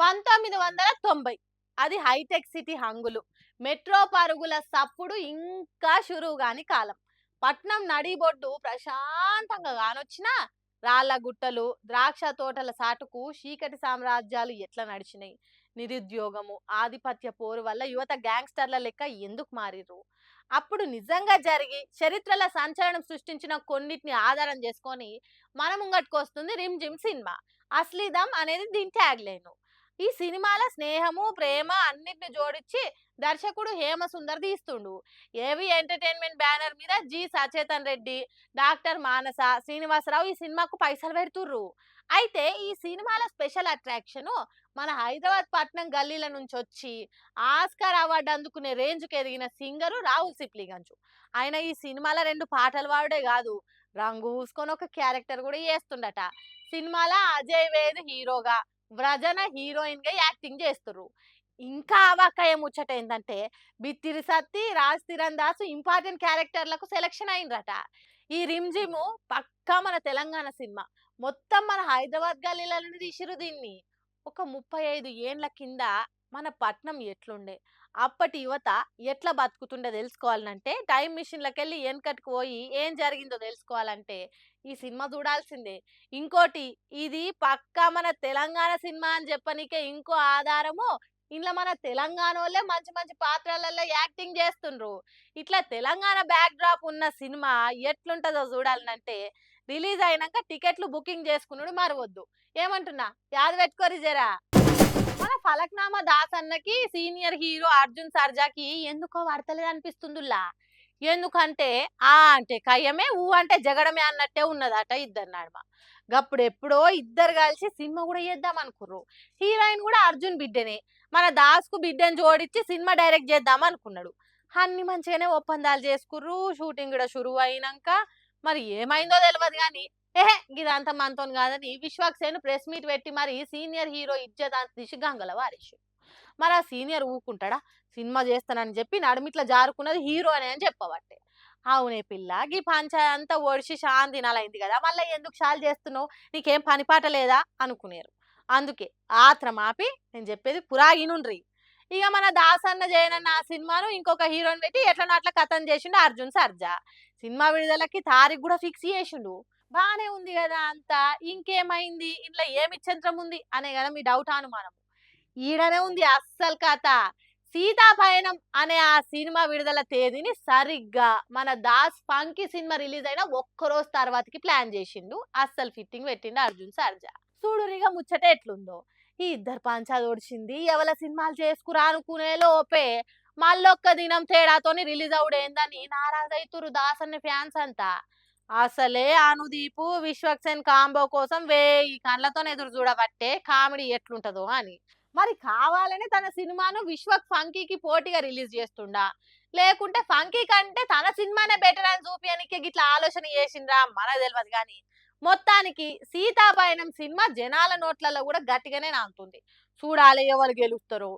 1990 అది hitech city హంగులు. Metro పరుగుల సప్పుడు ఇంకా షురువు గాని కాలం. పట్నం నడిబొడ్డు ప్రశాంతంగా గానొచ్చినా రాళ్ళ గుట్టలు, ద్రాక్ష తోటల సాటుకు చీకటి సామ్రాజ్యాలు ఎట్లా నడిచినాయి. నిరుద్యోగము, ఆధిపత్య పోరు వల్ల యువత గ్యాంగ్స్టర్ల లెక్క ఎందుకు మారిర్రు? అప్పుడు నిజంగా జరిగి చరిత్రల సంచలనం సృష్టించిన కొన్నిటిని ఆధారం చేసుకొని మన ముంగట్టుకొస్తుంది రిమ్ జిమ్ సినిమా. అశ్లీదం అనేది దీని ట్యాగ్ లైన్. ఈ సినిమాల స్నేహము, ప్రేమ అన్నిటిని జోడించి దర్శకుడు హేమసుందర్ తీస్తుండు. ఏవి ఎంటర్టైన్మెంట్ బ్యానర్ మీద జి సచేతన్ రెడ్డి, డాక్టర్ మానస, శ్రీనివాసరావు ఈ సినిమాకు పైసలు పెడుతుర్రు. అయితే ఈ సినిమాల స్పెషల్ అట్రాక్షన్ మన హైదరాబాద్ పట్నం గల్లీల నుంచి వచ్చి ఆస్కార్ అవార్డు అందుకునే రేంజ్కి ఎదిగిన సింగరు రాహుల్ సిప్లిగంజు. ఆయన ఈ సినిమాల 2 పాటలు పాడే కాదు, రంగు పూసుకొని ఒక క్యారెక్టర్ కూడా చేస్తుండట. సినిమాల అజయ్ వేద్ హీరోగా, వ్రజన హీరోయిన్ గా యాక్టింగ్ చేస్తుర్రు. ఇంకా అవాక్కయ్య ముచ్చట ఏంటంటే బిత్తిరి సత్తి, రాజ్ తిరణ్ దాసు ఇంపార్టెంట్ క్యారెక్టర్లకు సెలెక్షన్ అయిండ్రట. ఈ రిమ్జిము పక్కా మన తెలంగాణ సినిమా. మొత్తం మన హైదరాబాద్ గల్లీలను తీసిరు దీన్ని. ఒక 35 ఏండ్ల కింద మన పట్నం ఎట్లుండే, అప్పటి యువత ఎట్లా బతుకుతుండే తెలుసుకోవాలంటే టైం మిషన్లకెళ్ళి వెనకటికి పోయి ఏం జరిగిందో తెలుసుకోవాలంటే ఈ సినిమా చూడాల్సిందే. ఇంకోటి, ఇది పక్కా మన తెలంగాణ సినిమా అని చెప్పనీకే ఇంకో ఆధారము, ఇంట్లో మన తెలంగాణ వాళ్ళే మంచి మంచి పాత్రలలో యాక్టింగ్ చేస్తుండ్రు. ఇట్లా తెలంగాణ బ్యాక్ డ్రాప్ ఉన్న సినిమా ఎట్లుంటుందో చూడాలంటే రిలీజ్ అయినాక టికెట్లు బుకింగ్ చేసుకున్నాడు మరవద్దు. ఏమంటున్నా యాద పెట్టుకోరి జరా. మన ఫలక్నామా దాస్ అన్నకి సీనియర్ హీరో అర్జున్ సర్జాకి ఎందుకో పడతలేదు అనిపిస్తుందిలా. ఎందుకంటే ఆ అంటే కయ్యమే, ఊ అంటే జగడమే అన్నట్టే ఉన్నదట ఇద్దరు నడుమ. గప్పుడు ఎప్పుడో ఇద్దరు కలిసి సినిమా కూడా చేద్దాం అనుకుర్రు. హీరోయిన్ కూడా అర్జున్ బిడ్డనే. మన దాస్ కు బిడ్డని జోడించి సినిమా డైరెక్ట్ చేద్దాం అనుకున్నాడు. అన్ని మంచిగానే ఒప్పందాలు చేసుకుర్రు. షూటింగ్ కూడా షురువు అయినాక మరి ఏమైందో తెలియదు కానీ గిదంతా మనతో కాదని విశ్వక్సేన్ ప్రెస్ మీట్ పెట్టి మరి సీనియర్ హీరో ఇజ్జత్ తీసి గంగల వారేసి. మరి ఆ సీనియర్ ఊకుంటాడా? సినిమా చేస్తానని చెప్పి నడుమిట్లా జారుకున్నది హీరోనే అని చెప్పబట్టే. అవునే పిల్ల, గీ పంచాయతీ అంతా ఒడిసి శాంతి తినాలైంది కదా, మళ్ళీ ఎందుకు షాల్ చేస్తున్నావు, నీకేం పనిపాట లేదా అనుకునేరు. అందుకే ఆత్రం ఆపి నేను చెప్పేది పురాగినుండ్రి. ఇక మన దాసన్న జయనన్న ఆ సినిమాను ఇంకొక హీరోని పెట్టి ఎట్లా అట్లా కథం చేసిండు అర్జున్ సర్జా. సినిమా విడుదలకి తారీఖు కూడా ఫిక్స్ చేసిండు. బానే ఉంది కదా అంతా, ఇంకేమైంది, ఇంట్లో ఏమి చంత్రం ఉంది అనే కదా మీ డౌట్ అనుమానం. ఈడనే ఉంది అస్సలు కథ. సీతాపయనం అనే ఆ సినిమా విడుదల తేదీని సరిగ్గా మన దాస్ పంకి సినిమా రిలీజ్ అయిన ఒక్కరోజు తర్వాతకి ప్లాన్ చేసిండు. అస్సలు ఫిట్టింగ్ పెట్టిండు అర్జున్ సర్జా. చూడురిగా ముచ్చట ఎట్లుందో. ఈ ఇద్దరు పంచాది ఓడిచింది, ఎవల సినిమాలు చేసుకురా అనుకునే లోపే మళ్ళొక్క దినం తేడాతోని రిలీజ్ అవుడేందని నారాజైతురు దాసన్ని ఫ్యాన్స్ అంతా. అసలే అనుదీపు విశ్వక్సేన్ కాంబో కోసం 1000 కళ్ళతో ఎదురు చూడబట్టే కామెడీ ఎట్లుంటదో అని. మరి కావాలని తన సినిమాను విశ్వక్ ఫంకీకి పోటీగా రిలీజ్ చేస్తుండా, లేకుంటే ఫంకీ కంటే తన సినిమానే బెటర్ అని చూపియనికి గిట్లా ఆలోచన చేసిండ్రా మనకు తెలియదు కానీ మొత్తానికి సీతాపయనం సినిమా జనాల నోట్లలో కూడా గట్టిగానే నాంతుంది. చూడాలి ఎవరు గెలుస్తారో.